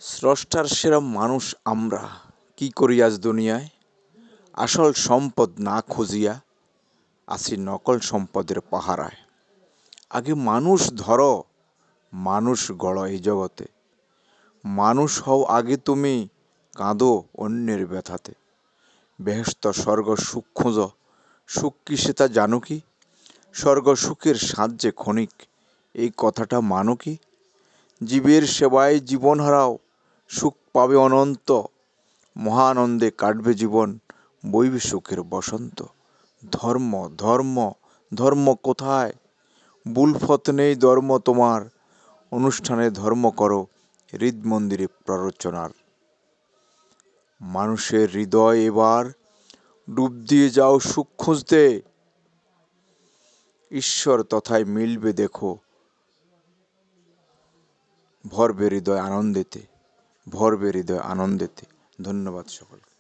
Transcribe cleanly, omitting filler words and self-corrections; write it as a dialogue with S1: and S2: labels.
S1: স্রষ্টার সেরা মানুষ আমরা, কি করি আজ দুনিয়ায়? আসল সম্পদ না খুঁজিয়া আছি নকল সম্পদের পাহারায়। আগে মানুষ ধরো, মানুষ গড় এই জগতে। মানুষ হও আগে তুমি, কাঁদো অন্যের ব্যথাতে। বেহেশত স্বর্গ সুখ খোঁজো, সুখ কি সে তা জানো কি? স্বর্গ সুখের সাহায্যে ক্ষণিক, এই কথাটা মানো কি? জীবের সেবায় জীবন হারাও, সুখ পাবে অনন্ত। মহানন্দে কাটবে জীবন, বইবে সুখের বসন্ত। ধর্ম ধর্ম ধর্ম কোথায়? বুলফত নেই ধর্ম তোমার। অনুষ্ঠানে ধর্ম করো, হৃদমন্দিরে প্ররোচনার। মানুষের হৃদয় এবার ডুব দিয়ে যাও সুখ খুঁজতে। ঈশ্বর তথায় মিলবে দেখো, ভরবে হৃদয় আনন্দেতে, ভরবে হৃদয় আনন্দেতে। ধন্যবাদ সকলকে।